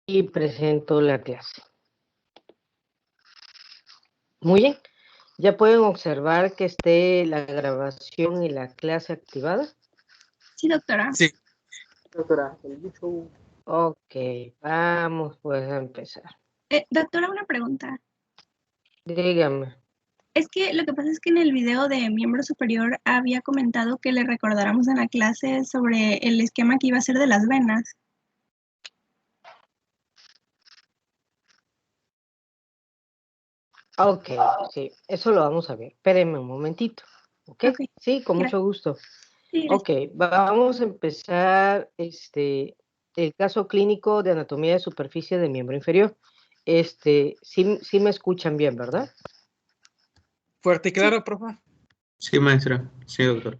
Y presento la clase. Muy bien. ¿Ya pueden observar que esté la grabación y la clase activada? Sí, doctora. Sí. Doctora, ok, vamos pues a empezar. Doctora, una pregunta. Dígame. Es que lo que pasa es que en el video de miembro superior había comentado que le recordáramos en la clase sobre el esquema que iba a ser de las venas. Ok, sí, eso lo vamos a ver. Espérenme un momentito. ¿Ok? Sí, con mucho gusto. Sí, ok, vamos a empezar el caso clínico de anatomía de superficie del miembro inferior. Sí me escuchan bien, ¿verdad? Fuerte y claro, profe. Sí, maestra. Sí, doctor.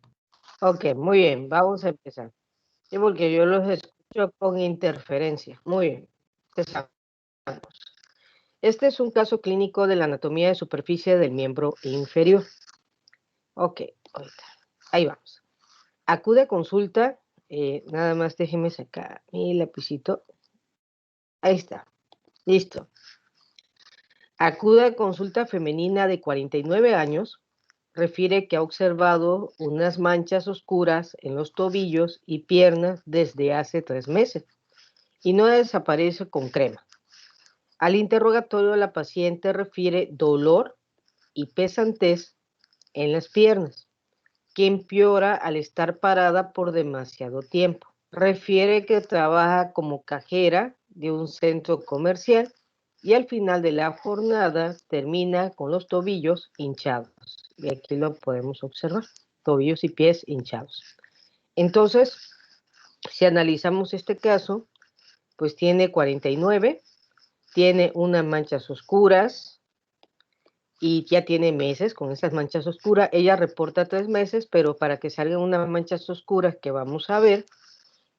Ok, muy bien, vamos a empezar. Sí, porque yo los escucho con interferencia. Muy bien, empezamos. Este es un caso clínico de la anatomía de superficie del miembro inferior. Ok, ahorita. Ahí vamos. Acude a consulta, nada más déjeme sacar mi lapicito. Ahí está, listo. Acude a consulta femenina de 49 años. Refiere que ha observado unas manchas oscuras en los tobillos y piernas desde hace 3 meses y no desaparece con crema. Al interrogatorio, la paciente refiere dolor y pesantez en las piernas, que empeora al estar parada por demasiado tiempo. Refiere que trabaja como cajera de un centro comercial y al final de la jornada termina con los tobillos hinchados. Y aquí lo podemos observar, tobillos y pies hinchados. Entonces, si analizamos este caso, pues tiene 49, tiene unas manchas oscuras y ya tiene meses con esas manchas oscuras. Ella reporta 3 meses, pero para que salgan unas manchas oscuras que vamos a ver,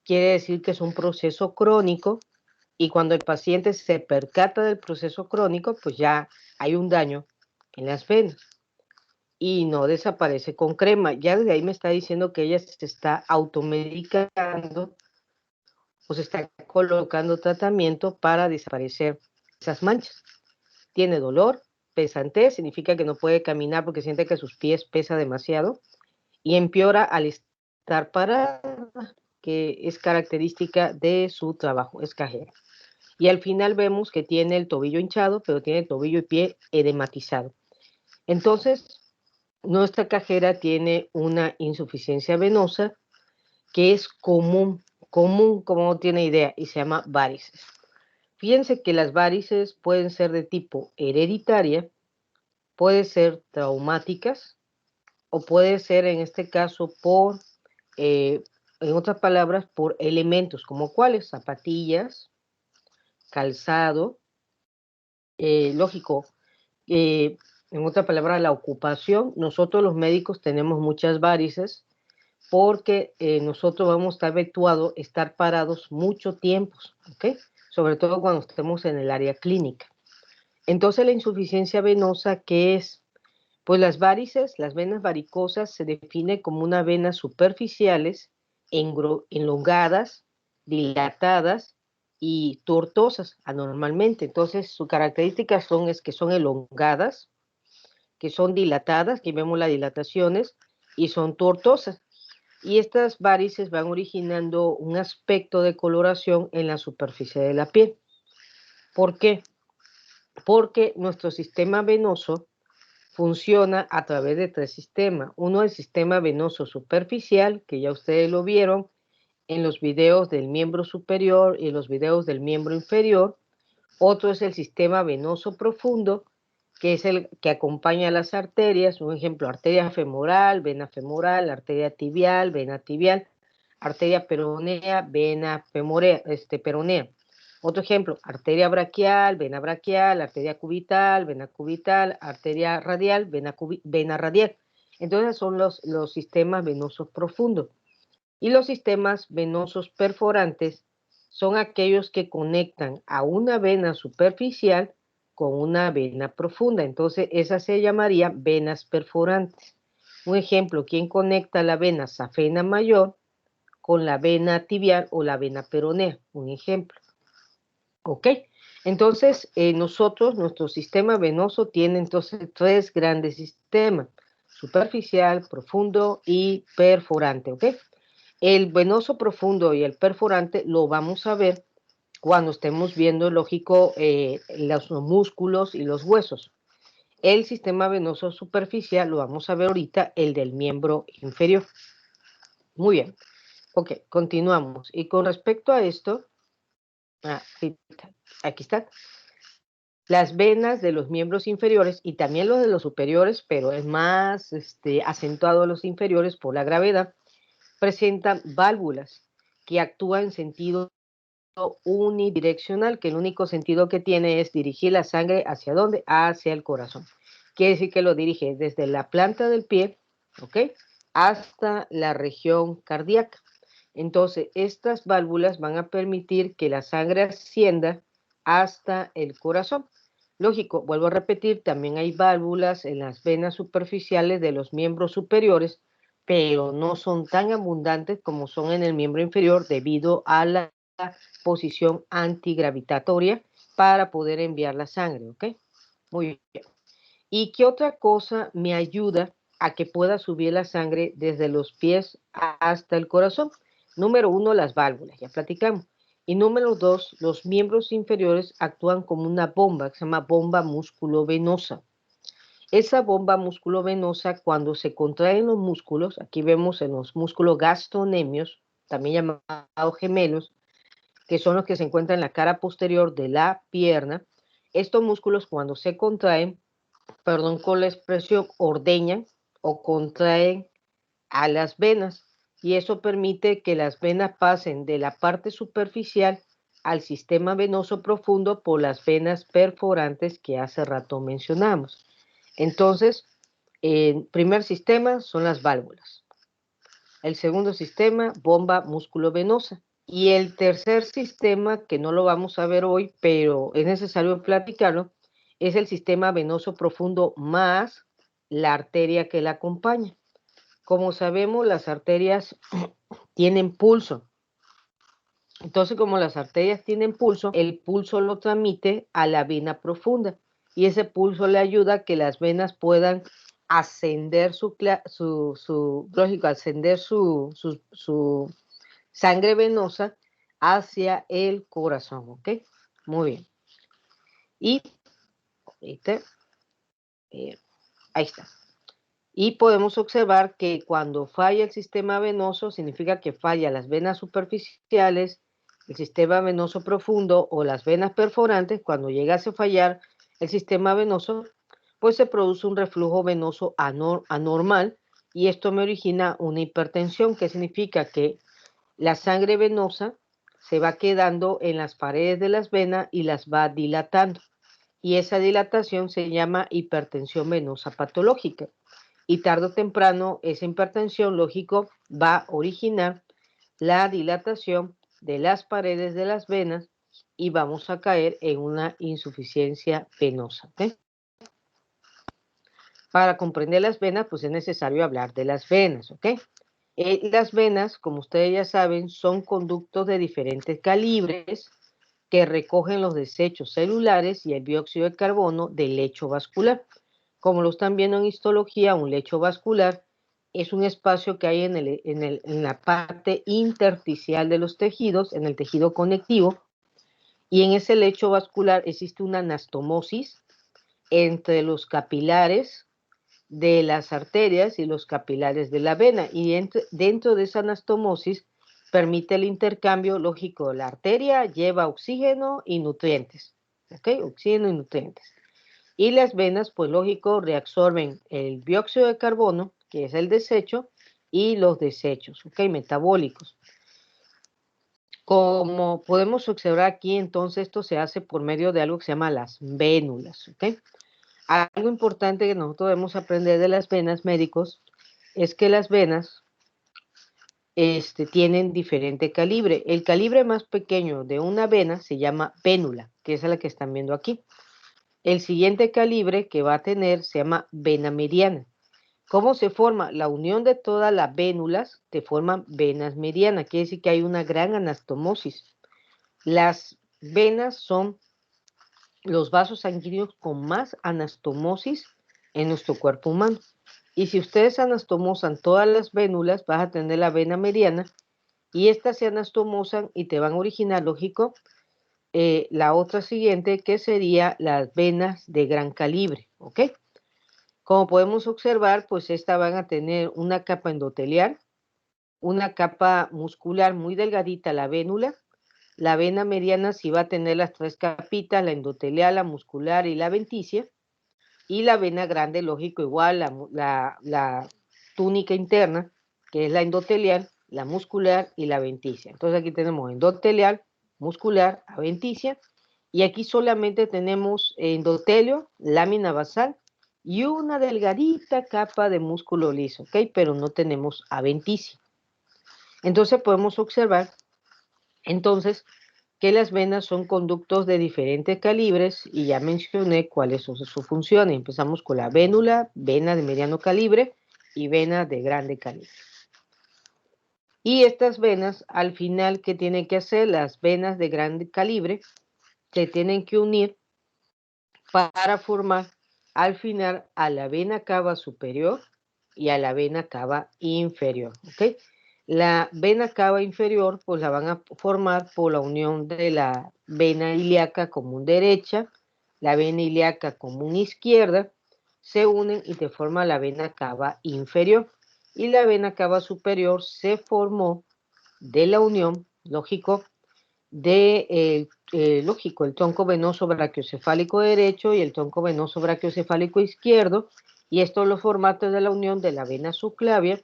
quiere decir que es un proceso crónico y cuando el paciente se percata del proceso crónico, pues ya hay un daño en las venas y no desaparece con crema. Ya desde ahí me está diciendo que ella se está automedicando o se está colocando tratamiento para desaparecer esas manchas. Tiene dolor, pesantez, significa que no puede caminar porque siente que sus pies pesan demasiado y empeora al estar parada, que es característica de su trabajo, es cajera. Y al final vemos que tiene el tobillo hinchado, pero tiene el tobillo y pie edematizado. Entonces, nuestra cajera tiene una insuficiencia venosa que es común como no tiene idea, y se llama varices. Fíjense que las varices pueden ser de tipo hereditaria, pueden ser traumáticas, o puede ser en este caso por, en otras palabras, por elementos, como cuáles, zapatillas, calzado, lógico, en otra palabra, la ocupación. Nosotros los médicos tenemos muchas varices porque nosotros vamos a estar habituados a estar parados mucho tiempo, ¿ok? Sobre todo cuando estemos en el área clínica. Entonces la insuficiencia venosa, ¿qué es? Pues las varices, las venas varicosas, se define como unas venas superficiales, enlongadas, dilatadas y tortuosas anormalmente. Entonces, sus características es que son elongadas, que son dilatadas, que vemos las dilataciones, y son tortuosas. Y estas varices van originando un aspecto de coloración en la superficie de la piel. ¿Por qué? Porque nuestro sistema venoso funciona a través de 3 sistemas. Uno es el sistema venoso superficial, que ya ustedes lo vieron en los videos del miembro superior y los videos del miembro inferior. Otro es el sistema venoso profundo, que es el que acompaña a las arterias. Un ejemplo, arteria femoral, arteria tibial, arteria peronea, vena femorea, peronea. Otro ejemplo, arteria braquial, arteria cubital, vena cubital, arteria radial, vena radial. Entonces son los sistemas venosos profundos. Y los sistemas venosos perforantes son aquellos que conectan a una vena superficial con una vena profunda. Entonces, esas se llamarían venas perforantes. Un ejemplo, ¿quién conecta la vena safena mayor con la vena tibial o la vena peronea? Un ejemplo. ¿Ok? Entonces, nuestro sistema venoso tiene entonces 3 grandes sistemas: superficial, profundo y perforante. ¿Ok? El venoso profundo y el perforante lo vamos a ver cuando estemos viendo, lógico, los músculos y los huesos. El sistema venoso superficial lo vamos a ver ahorita, el del miembro inferior. Muy bien. Ok, continuamos. Y con respecto a esto, aquí está. Las venas de los miembros inferiores y también los de los superiores, pero es más acentuado los inferiores por la gravedad, presentan válvulas que actúan en sentido unidireccional, que el único sentido que tiene es dirigir la sangre ¿hacia dónde? Hacia el corazón. Quiere decir que lo dirige desde la planta del pie, ¿ok? Hasta la región cardíaca. Entonces, estas válvulas van a permitir que la sangre ascienda hasta el corazón. Lógico, vuelvo a repetir, también hay válvulas en las venas superficiales de los miembros superiores, pero no son tan abundantes como son en el miembro inferior debido a la posición antigravitatoria para poder enviar la sangre, ¿ok? Muy bien. ¿Y qué otra cosa me ayuda a que pueda subir la sangre desde los pies hasta el corazón? Número 1, las válvulas, ya platicamos. Y número 2, los miembros inferiores actúan como una bomba que se llama bomba músculo-venosa. Esa bomba músculo-venosa, cuando se contraen los músculos, aquí vemos en los músculos gastrocnemios, también llamados gemelos, que son los que se encuentran en la cara posterior de la pierna. Estos músculos, cuando se contraen, perdón con la expresión, ordeñan o contraen a las venas, y eso permite que las venas pasen de la parte superficial al sistema venoso profundo por las venas perforantes que hace rato mencionamos. Entonces, el primer sistema son las válvulas. El segundo sistema, bomba músculo-venosa. Y el tercer sistema, que no lo vamos a ver hoy, pero es necesario platicarlo, es el sistema venoso profundo más la arteria que la acompaña. Como sabemos, las arterias tienen pulso. Entonces, como las arterias tienen pulso, el pulso lo transmite a la vena profunda. Y ese pulso le ayuda a que las venas puedan ascender su sangre venosa hacia el corazón, ¿ok? Muy bien. Y ahí está. Y podemos observar que cuando falla el sistema venoso, significa que falla las venas superficiales, el sistema venoso profundo o las venas perforantes. Cuando llegase a fallar el sistema venoso, pues se produce un reflujo venoso anormal, y esto me origina una hipertensión, que significa que la sangre venosa se va quedando en las paredes de las venas y las va dilatando. Y esa dilatación se llama hipertensión venosa patológica. Y tarde o temprano esa hipertensión, lógico, va a originar la dilatación de las paredes de las venas y vamos a caer en una insuficiencia venosa. ¿Okay? Para comprender las venas, pues es necesario hablar de las venas, ¿ok? Las venas, como ustedes ya saben, son conductos de diferentes calibres que recogen los desechos celulares y el dióxido de carbono del lecho vascular. Como lo están viendo en histología, un lecho vascular es un espacio que hay en la parte intersticial de los tejidos, en el tejido conectivo, y en ese lecho vascular existe una anastomosis entre los capilares de las arterias y los capilares de la vena, y dentro de esa anastomosis permite el intercambio lógico. La arteria lleva oxígeno y nutrientes, ¿ok? Oxígeno y nutrientes. Y las venas, pues lógico, reabsorben el dióxido de carbono, que es el desecho, y los desechos, ¿ok? Metabólicos. Como podemos observar aquí, entonces esto se hace por medio de algo que se llama las vénulas, ¿ok? Algo importante que nosotros debemos aprender de las venas, médicos, es que las venas tienen diferente calibre. El calibre más pequeño de una vena se llama vénula, que es la que están viendo aquí. El siguiente calibre que va a tener se llama vena mediana. ¿Cómo se forma? La unión de todas las vénulas te forman venas medianas. Quiere decir que hay una gran anastomosis. Las venas son los vasos sanguíneos con más anastomosis en nuestro cuerpo humano. Y si ustedes anastomosan todas las vénulas, vas a tener la vena mediana y estas se anastomosan y te van a originar, lógico, la otra siguiente que sería las venas de gran calibre, ¿ok? Como podemos observar, pues estas van a tener una capa endotelial, una capa muscular muy delgadita, la vénula. La vena mediana sí va a tener las tres capitas, la endotelial, la muscular y la venticia. Y la vena grande, lógico, igual, la túnica interna, que es la endotelial, la muscular y la venticia. Entonces aquí tenemos endotelial, muscular, aventicia. Y aquí solamente tenemos endotelio, lámina basal y una delgadita capa de músculo liso, ¿ok? Pero no tenemos aventicia. Entonces podemos observar, entonces, que las venas son conductos de diferentes calibres y ya mencioné cuáles son sus funciones. Empezamos con la vénula, vena de mediano calibre y vena de grande calibre. Y estas venas, al final, ¿qué tienen que hacer? Las venas de grande calibre se tienen que unir para formar al final a la vena cava superior y a la vena cava inferior, ¿ok? La vena cava inferior pues la van a formar por la unión de la vena ilíaca común derecha, la vena ilíaca común izquierda, se unen y te forma la vena cava inferior. Y la vena cava superior se formó de la unión, lógico, lógico, el tronco venoso brachiocefálico derecho y el tronco venoso brachiocefálico izquierdo, y estos los formatos de la unión de la vena subclavia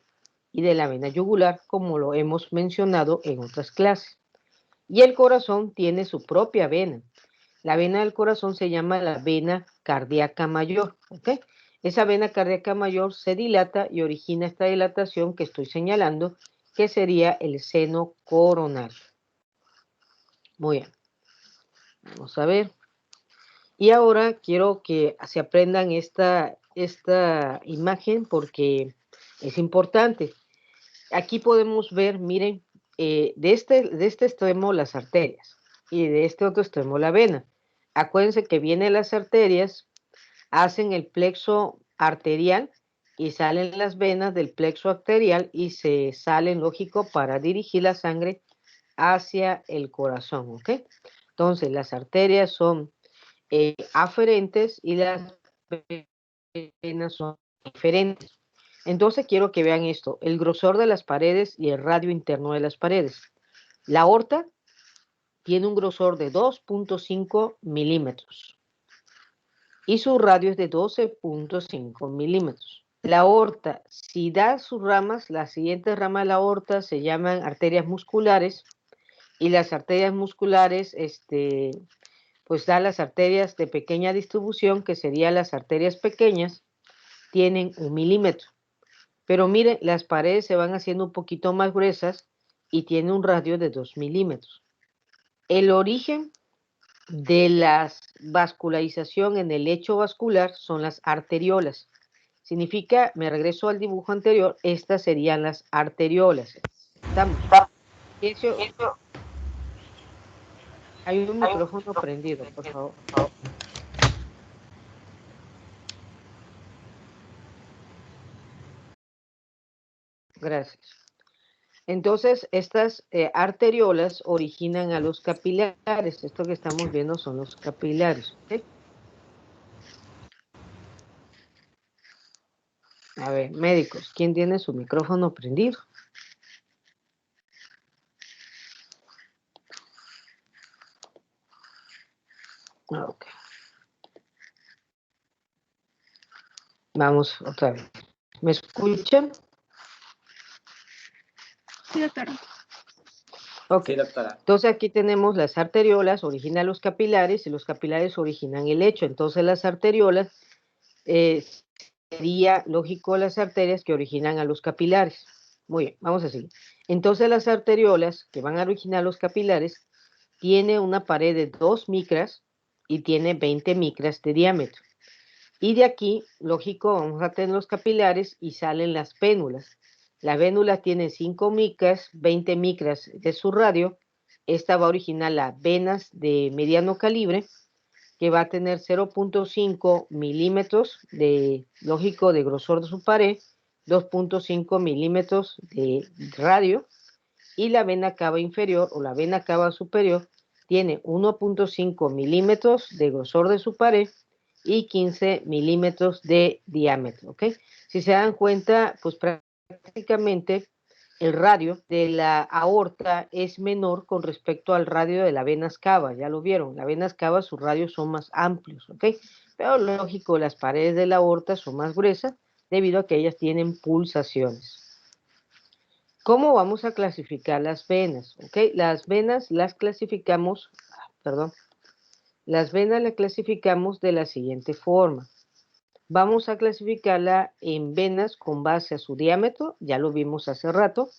y de la vena yugular, como lo hemos mencionado en otras clases. Y el corazón tiene su propia vena. La vena del corazón se llama la vena cardíaca mayor, ¿ok? Esa vena cardíaca mayor se dilata y origina esta dilatación que estoy señalando, que sería el seno coronario. Muy bien. Vamos a ver. Y ahora quiero que se aprendan esta imagen porque es importante. Aquí podemos ver, miren, de este extremo las arterias y de este otro extremo la vena. Acuérdense que vienen las arterias, hacen el plexo arterial y salen las venas del plexo arterial y se salen, lógico, para dirigir la sangre hacia el corazón, ¿ok? Entonces, las arterias son aferentes y las venas son diferentes. Entonces quiero que vean esto, el grosor de las paredes y el radio interno de las paredes. La aorta tiene un grosor de 2.5 milímetros y su radio es de 12.5 milímetros. La aorta, si da sus ramas, las siguientes ramas de la aorta se llaman arterias musculares y las arterias musculares, pues da las arterias de pequeña distribución, que serían las arterias pequeñas, tienen 1 milímetro. Pero miren, las paredes se van haciendo un poquito más gruesas y tienen un radio de 2 milímetros. El origen de la vascularización en el lecho vascular son las arteriolas. Significa, me regreso al dibujo anterior, estas serían las arteriolas. ¿Estamos? Eso, hay un micrófono prendido, por favor. Gracias. Entonces, estas arteriolas originan a los capilares. Esto que estamos viendo son los capilares. ¿Okay? A ver, médicos, ¿quién tiene su micrófono prendido? Ok. Vamos otra vez. ¿Me escuchan? Sí, doctora. Ok. Sí, doctora. Entonces aquí tenemos las arteriolas, originan los capilares y los capilares originan el lecho. Entonces las arteriolas sería lógico las arterias que originan a los capilares. Muy bien, vamos a seguir. Entonces las arteriolas que van a originar los capilares tiene una pared de 2 micras y tiene 20 micras de diámetro. Y de aquí, lógico, vamos a tener los capilares y salen las vénulas. La vénula tiene 5 micras, 20 micras de su radio esta va a originar las venas de mediano calibre, que va a tener 0.5 milímetros de, lógico, de grosor de su pared, 2.5 milímetros de radio, y la vena cava inferior o la vena cava superior tiene 1.5 milímetros de grosor de su pared y 15 milímetros de diámetro, ¿ok? Si se dan cuenta, pues prácticamente el radio de la aorta es menor con respecto al radio de la vena cava, ya lo vieron, la vena cava sus radios son más amplios, ¿ok? Pero lógico, las paredes de la aorta son más gruesas debido a que ellas tienen pulsaciones. ¿Cómo vamos a clasificar las venas? ¿Ok? Las venas las clasificamos, las venas las clasificamos de la siguiente forma. Vamos a clasificarla en venas con base a su diámetro, ya lo vimos hace rato,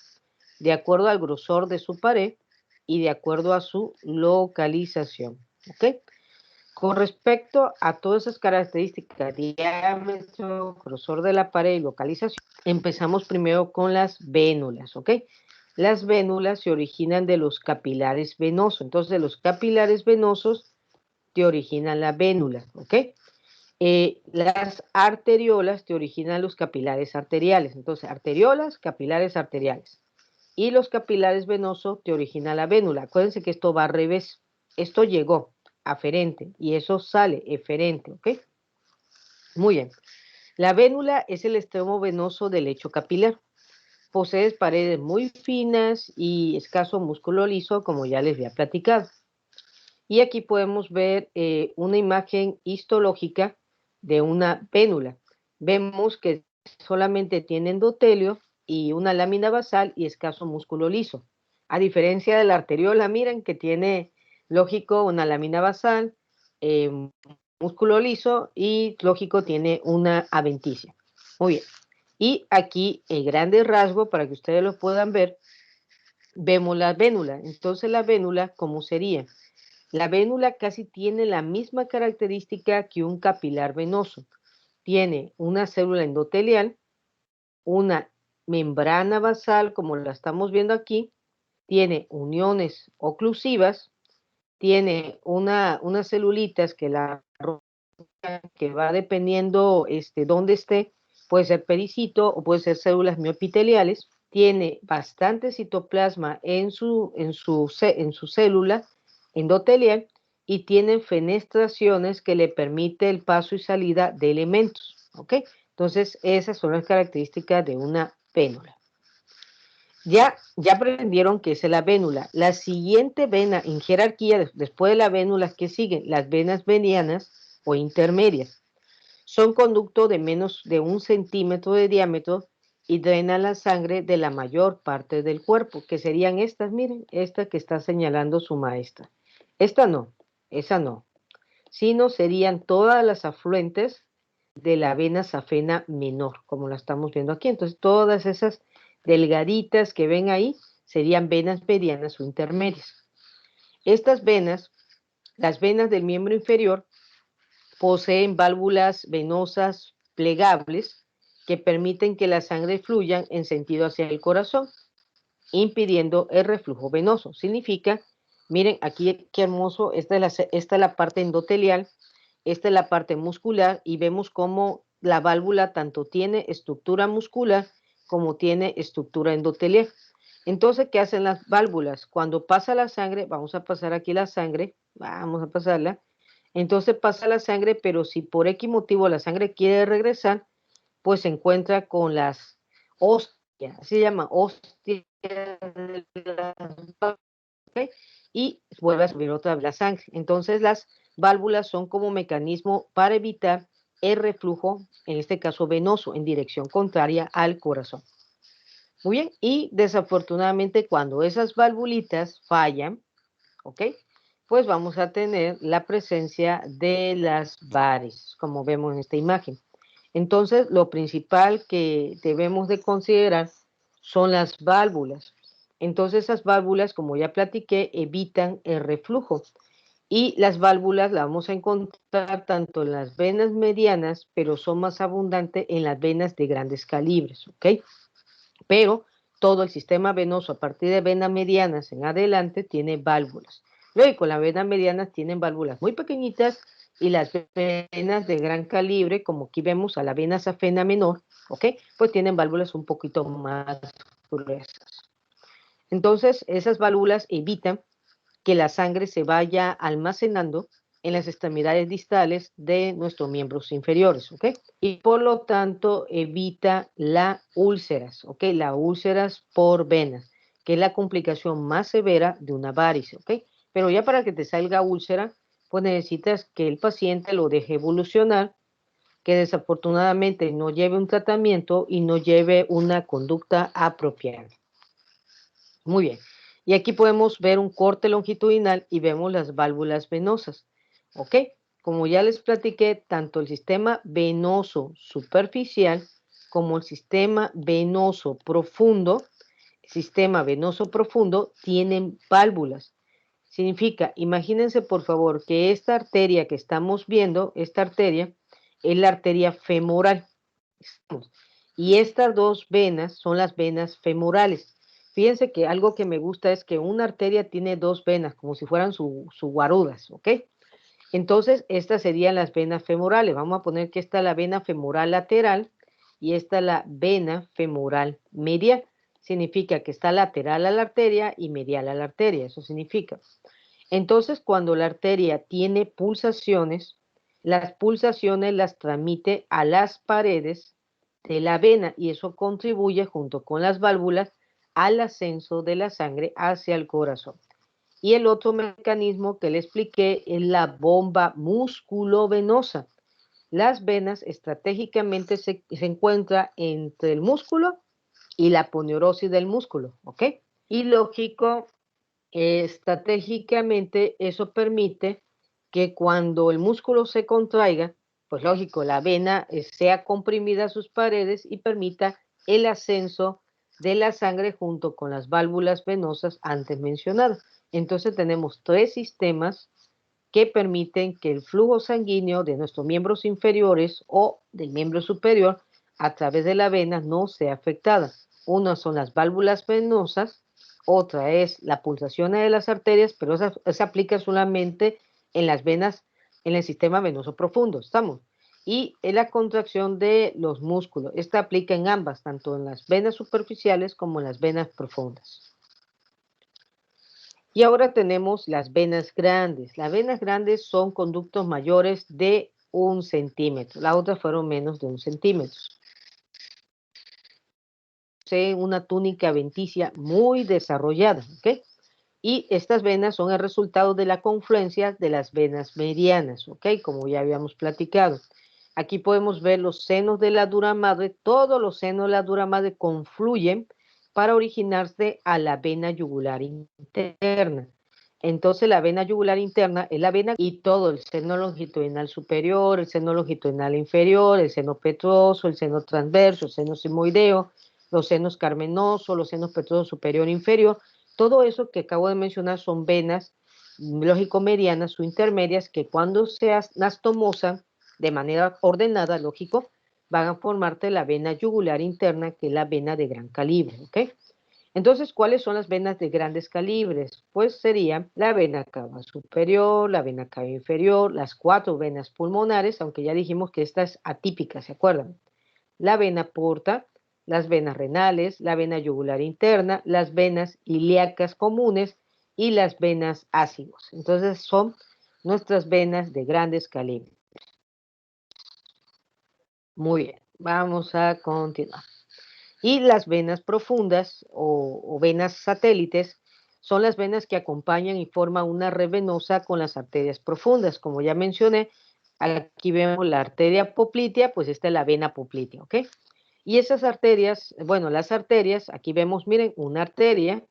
de acuerdo al grosor de su pared y de acuerdo a su localización. ¿Ok? Con respecto a todas esas características, diámetro, grosor de la pared y localización, empezamos primero con las vénulas, ¿ok? Las vénulas se originan de los capilares venosos, entonces los capilares venosos te originan la vénula, ¿ok? Las arteriolas te originan los capilares arteriales, entonces arteriolas, capilares arteriales. Y los capilares venosos te originan la vénula. Acuérdense que esto va al revés, esto llegó aferente y eso sale eferente, ¿ok? Muy bien. La vénula es el extremo venoso del lecho capilar. Posee paredes muy finas y escaso músculo liso, como ya les había platicado. Y aquí podemos ver una imagen histológica de una vénula. Vemos que solamente tiene endotelio y una lámina basal y escaso músculo liso. A diferencia de la arteriola, miren que tiene, lógico, una lámina basal, músculo liso y, lógico, tiene una adventicia. Muy bien. Y aquí, el grande rasgo, para que ustedes lo puedan ver, vemos la vénula. Entonces, la vénula, ¿cómo sería? La vénula casi tiene la misma característica que un capilar venoso. Tiene una célula endotelial, una membrana basal, como la estamos viendo aquí, tiene uniones oclusivas, tiene unas celulitas que la que va dependiendo dónde esté, puede ser pericito o puede ser células miopiteliales, tiene bastante citoplasma en su célula endotelial y tiene fenestraciones que le permite el paso y salida de elementos, ¿ok? Entonces, esas son las características de una vénula. Ya aprendieron qué es la vénula. La siguiente vena en jerarquía, después de la vénula que siguen, las venas venianas o intermedias. Son conductos de menos de 1 centímetro de diámetro y drenan la sangre de la mayor parte del cuerpo, que serían estas, miren, esta que está señalando su maestra. Esta no, esa no, sino serían todas las afluentes de la vena safena menor, como la estamos viendo aquí. Entonces, todas esas delgaditas que ven ahí serían venas medianas o intermedias. Estas venas, las venas del miembro inferior, poseen válvulas venosas plegables que permiten que la sangre fluya en sentido hacia el corazón, impidiendo el reflujo venoso. Significa, miren aquí qué hermoso, esta es la parte endotelial, esta es la parte muscular y vemos cómo la válvula tanto tiene estructura muscular como tiene estructura endotelial. Entonces, ¿qué hacen las válvulas? Cuando pasa la sangre, vamos a pasar aquí la sangre, vamos a pasarla, entonces pasa la sangre, pero si por X motivo la sangre quiere regresar, pues se encuentra con las hostias, así se llama, hostias de las, ¿okay? Y vuelve a subir otra vez la sangre. Entonces las válvulas son como mecanismo para evitar el reflujo, en este caso venoso, en dirección contraria al corazón. Muy bien, y desafortunadamente cuando esas valvulitas fallan, ¿ok? Pues vamos a tener la presencia de las varices, como vemos en esta imagen. Entonces, lo principal que debemos de considerar son las válvulas. Entonces, esas válvulas, como ya platiqué, evitan el reflujo. Y las válvulas las vamos a encontrar tanto en las venas medianas, pero son más abundantes en las venas de grandes calibres, ¿ok? Pero todo el sistema venoso a partir de venas medianas en adelante tiene válvulas. Luego, las venas medianas tienen válvulas muy pequeñitas y las venas de gran calibre, como aquí vemos a la vena safena menor, ¿ok? Pues tienen válvulas un poquito más gruesas. Entonces, esas válvulas evitan que la sangre se vaya almacenando en las extremidades distales de nuestros miembros inferiores, ¿ok? Y por lo tanto evita las úlceras, ¿ok? Las úlceras por venas, que es la complicación más severa de una varice, ¿ok? Pero ya para que te salga úlcera, pues necesitas que el paciente lo deje evolucionar, que desafortunadamente no lleve un tratamiento y no lleve una conducta apropiada. Muy bien. Y aquí podemos ver un corte longitudinal y vemos las válvulas venosas. ¿Ok? Como ya les platiqué, tanto el sistema venoso superficial como el sistema venoso profundo tienen válvulas. Significa, imagínense por favor que esta arteria que estamos viendo, esta arteria es la arteria femoral. Y estas dos venas son las venas femorales. Fíjense que algo que me gusta es que una arteria tiene dos venas, como si fueran su guarudas, ¿ok? Entonces, estas serían las venas femorales. Vamos a poner que esta es la vena femoral lateral y esta es la vena femoral medial. Significa que está lateral a la arteria y medial a la arteria, eso significa. Entonces, cuando la arteria tiene pulsaciones, las pulsaciones las transmite a las paredes de la vena y eso contribuye junto con las válvulas al ascenso de la sangre hacia el corazón. Y el otro mecanismo que le expliqué es la bomba musculovenosa. Las venas estratégicamente se encuentran entre el músculo y la aponeurosis del músculo, ¿ok? Y lógico, estratégicamente eso permite que cuando el músculo se contraiga, pues lógico, la vena sea comprimida a sus paredes y permita el ascenso de la sangre junto con las válvulas venosas antes mencionadas. Entonces tenemos tres sistemas que permiten que el flujo sanguíneo de nuestros miembros inferiores o del miembro superior a través de la vena no sea afectada. Una son las válvulas venosas, otra es la pulsación de las arterias, pero esa se aplica solamente en las venas, en el sistema venoso profundo, ¿estamos? Y en la contracción de los músculos. Esta aplica en ambas, tanto en las venas superficiales como en las venas profundas. Y ahora tenemos las venas grandes. Las venas grandes son conductos mayores de 1 centímetro. Las otras fueron menos de 1 centímetro. Una túnica venticia muy desarrollada, ¿ok? Y estas venas son el resultado de la confluencia de las venas medianas, ¿ok? Como ya habíamos platicado. Aquí podemos ver los senos de la dura madre. Todos los senos de la dura madre confluyen para originarse a la vena yugular interna. Entonces la vena yugular interna es la vena y todo el seno longitudinal superior, el seno longitudinal inferior, el seno petroso, el seno transverso, el seno simoideo, los senos carmenosos, los senos petroso superior e inferior. Todo eso que acabo de mencionar son venas lógico-medianas o intermedias que cuando se anastomosan de manera ordenada, lógico, van a formarte la vena yugular interna, que es la vena de gran calibre, ¿ok? Entonces, ¿cuáles son las venas de grandes calibres? Pues serían la vena cava superior, la vena cava inferior, las 4 venas pulmonares, aunque ya dijimos que esta es atípica, ¿se acuerdan? La vena porta, las venas renales, la vena yugular interna, las venas ilíacas comunes y las venas ácidos. Entonces, son nuestras venas de grandes calibres. Muy bien, vamos a continuar. Y las venas profundas o venas satélites son las venas que acompañan y forman una red venosa con las arterias profundas. Como ya mencioné, aquí vemos la arteria poplitea, pues esta es la vena poplitea, ¿ok? Y esas arterias, bueno, las arterias, aquí vemos, miren, una arteria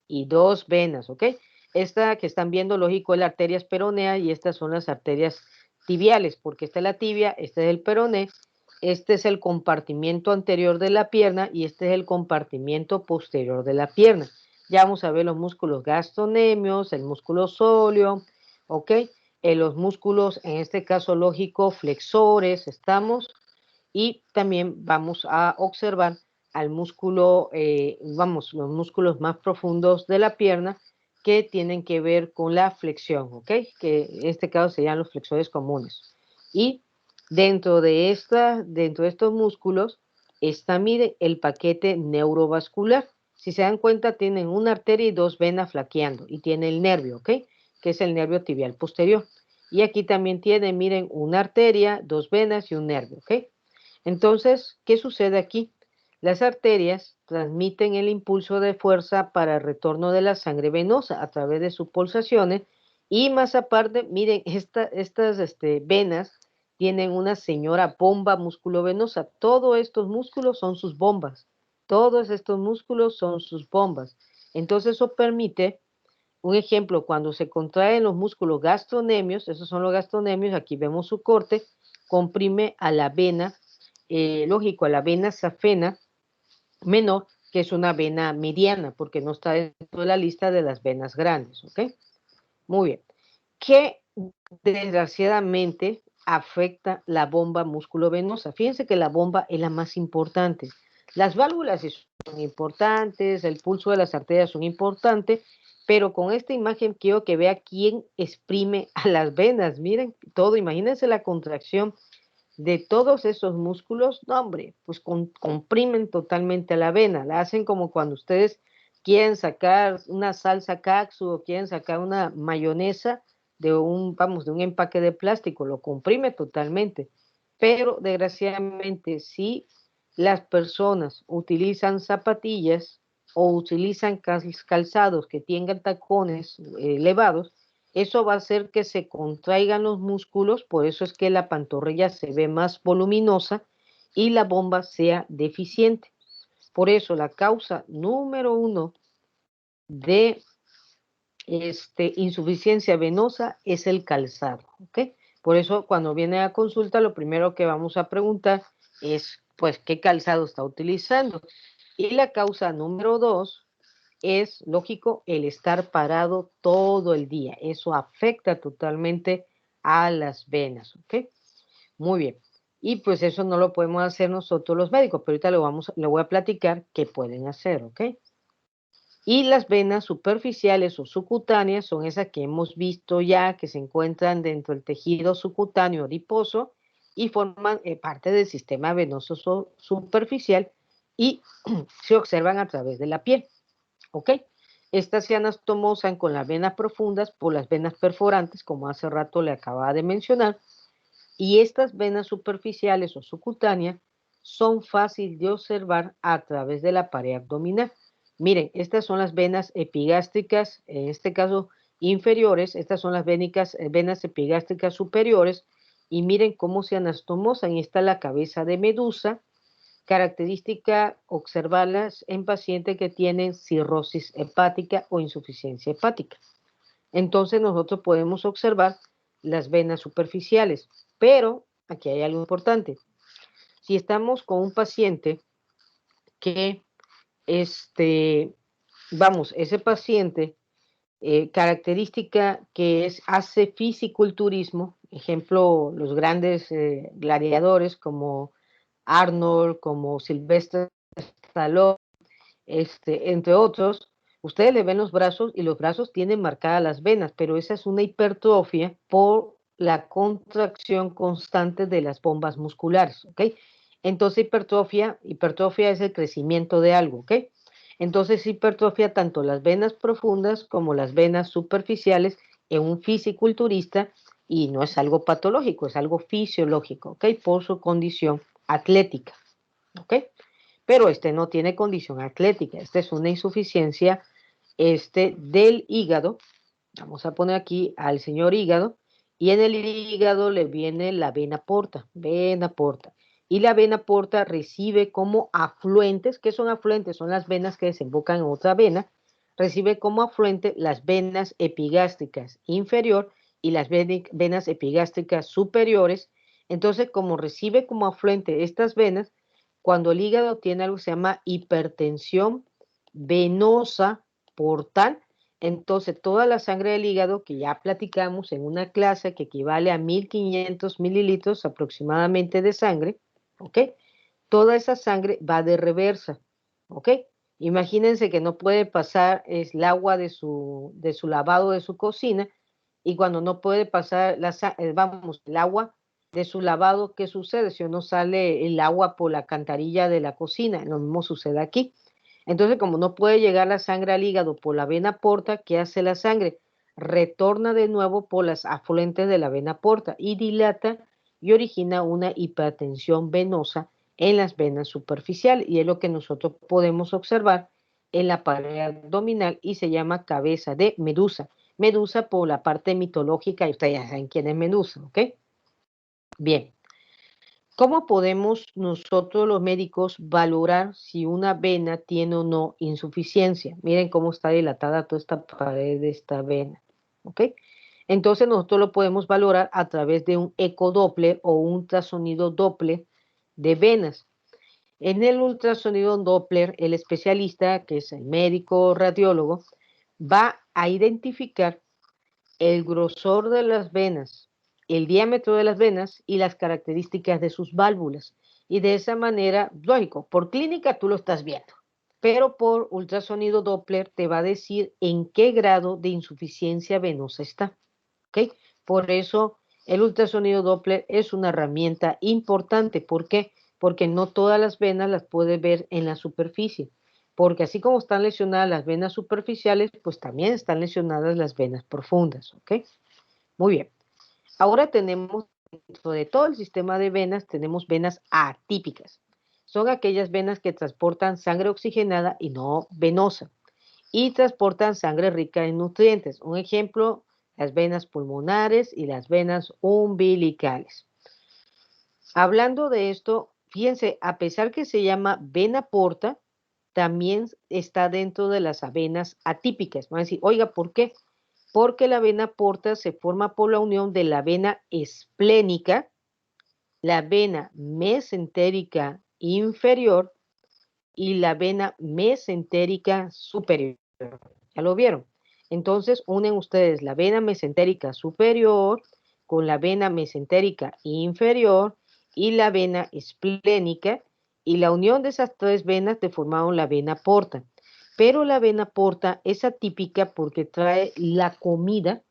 y 2 venas, ¿ok? Esta que están viendo, lógico, es la arteria esperonea y estas son las arterias tibiales, porque esta es la tibia, este es el peroné. Este es el compartimiento anterior de la pierna y este es el compartimiento posterior de la pierna. Ya vamos a ver los músculos gastrocnemios, el músculo sóleo, ¿ok? Los músculos, en este caso lógico, flexores, estamos. Y también vamos a observar al músculo, vamos, los músculos más profundos de la pierna que tienen que ver con la flexión, ¿ok? Que en este caso serían los flexores comunes. Y dentro de estos músculos está, mire, el paquete neurovascular. Si se dan cuenta, tienen una arteria y dos venas flaqueando y tiene el nervio, ¿ok? Que es el nervio tibial posterior. Y aquí también tiene, miren, una arteria, dos venas y un nervio, ¿ok? Entonces, ¿qué sucede aquí? Las arterias transmiten el impulso de fuerza para el retorno de la sangre venosa a través de sus pulsaciones y más aparte, miren, estas venas tienen una señora bomba musculovenosa. Todos estos músculos son sus bombas. Todos estos músculos son sus bombas. Entonces eso permite, un ejemplo, cuando se contraen los músculos gastronemios, esos son los gastronemios, aquí vemos su corte, comprime a la vena, lógico, a la vena safena menor, que es una vena mediana, porque no está dentro de la lista de las venas grandes, ¿ok? Muy bien. ¿Qué desgraciadamente afecta la bomba musculovenosa? Fíjense que la bomba es la más importante. Las válvulas son importantes, el pulso de las arterias son importantes, pero con esta imagen quiero que vea quién exprime a las venas. Miren todo, imagínense la contracción de todos esos músculos, no hombre, pues comprimen totalmente a la vena, la hacen como cuando ustedes quieren sacar una salsa katsu o quieren sacar una mayonesa de un empaque de plástico, lo comprime totalmente. Pero desgraciadamente, si las personas utilizan zapatillas o utilizan calzados que tengan tacones elevados, eso va a hacer que se contraigan los músculos, por eso es que la pantorrilla se ve más voluminosa y la bomba sea deficiente. Por eso la causa número 1 de insuficiencia venosa es el calzado, ¿ok? Por eso cuando viene a consulta lo primero que vamos a preguntar es, pues, ¿qué calzado está utilizando? Y la causa número 2 es, lógico, el estar parado todo el día. Eso afecta totalmente a las venas, ¿ok? Muy bien. Y pues eso no lo podemos hacer nosotros los médicos, pero ahorita le voy a platicar qué pueden hacer, ¿ok? Y las venas superficiales o subcutáneas son esas que hemos visto ya, que se encuentran dentro del tejido subcutáneo adiposo y forman parte del sistema venoso superficial y se observan a través de la piel. ¿Ok? Estas se anastomosan con las venas profundas por las venas perforantes, como hace rato le acababa de mencionar, y estas venas superficiales o subcutáneas son fáciles de observar a través de la pared abdominal. Miren, estas son las venas epigástricas, en este caso inferiores, estas son las venas epigástricas superiores, y miren cómo se anastomosan. Y está la cabeza de medusa, característica observarlas en pacientes que tienen cirrosis hepática o insuficiencia hepática. Entonces nosotros podemos observar las venas superficiales, pero aquí hay algo importante. Si estamos con un paciente que, ese paciente, característica que hace fisiculturismo, ejemplo, los grandes gladiadores como Arnold, como Sylvester Stallone, entre otros, ustedes le ven los brazos y los brazos tienen marcadas las venas, pero esa es una hipertrofia por la contracción constante de las bombas musculares, ¿ok? Entonces hipertrofia es el crecimiento de algo, ¿ok? Entonces hipertrofia tanto las venas profundas como las venas superficiales en un fisiculturista, y no es algo patológico, es algo fisiológico, ¿ok? Por su condición atlética, ¿ok? Pero no tiene condición atlética, esta es una insuficiencia del hígado. Vamos a poner aquí al señor hígado, y en el hígado le viene la vena porta, y la vena porta recibe como afluentes. ¿Qué son afluentes? Son las venas que desembocan en otra vena, recibe como afluente las venas epigástricas inferior y las venas epigástricas superiores. Entonces, como recibe como afluente estas venas, cuando el hígado tiene algo que se llama hipertensión venosa portal, entonces toda la sangre del hígado, que ya platicamos en una clase que equivale a 1500 mililitros aproximadamente de sangre, ¿ok? toda esa sangre va de reversa, ¿ok? Imagínense que no puede pasar el agua de su lavado de su cocina, y cuando no puede pasar el agua de su lavado, ¿qué sucede? Si no sale el agua por la alcantarilla de la cocina, lo mismo sucede aquí. Entonces, como no puede llegar la sangre al hígado por la vena porta, ¿qué hace la sangre? Retorna de nuevo por las afluentes de la vena porta y dilata y origina una hipertensión venosa en las venas superficiales, y es lo que nosotros podemos observar en la pared abdominal y se llama cabeza de Medusa. Medusa por la parte mitológica, y ustedes ya saben quién es Medusa, ¿ok? Bien. ¿Cómo podemos nosotros los médicos valorar si una vena tiene o no insuficiencia? Miren cómo está dilatada toda esta pared de esta vena, ¿ok? Entonces nosotros lo podemos valorar a través de un ecodoppler o un ultrasonido Doppler de venas. En el ultrasonido Doppler, el especialista, que es el médico radiólogo, va a identificar el grosor de las venas, el diámetro de las venas y las características de sus válvulas. Y de esa manera, lógico, por clínica tú lo estás viendo, pero por ultrasonido Doppler te va a decir en qué grado de insuficiencia venosa está. ¿Ok? Por eso el ultrasonido Doppler es una herramienta importante. ¿Por qué? Porque no todas las venas las puedes ver en la superficie. Porque así como están lesionadas las venas superficiales, pues también están lesionadas las venas profundas. ¿Ok? Muy bien. Ahora tenemos, dentro de todo el sistema de venas, tenemos venas atípicas. Son aquellas venas que transportan sangre oxigenada y no venosa, y transportan sangre rica en nutrientes. Un ejemplo, las venas pulmonares y las venas umbilicales. Hablando de esto, fíjense, a pesar que se llama vena porta, también está dentro de las venas atípicas. Van a decir, oiga, ¿por qué? Porque la vena porta se forma por la unión de la vena esplénica, la vena mesentérica inferior y la vena mesentérica superior. ¿Ya lo vieron? Entonces unen ustedes la vena mesentérica superior con la vena mesentérica inferior y la vena esplénica, y la unión de esas tres venas te formaron la vena porta. Pero la vena porta es atípica porque trae la comida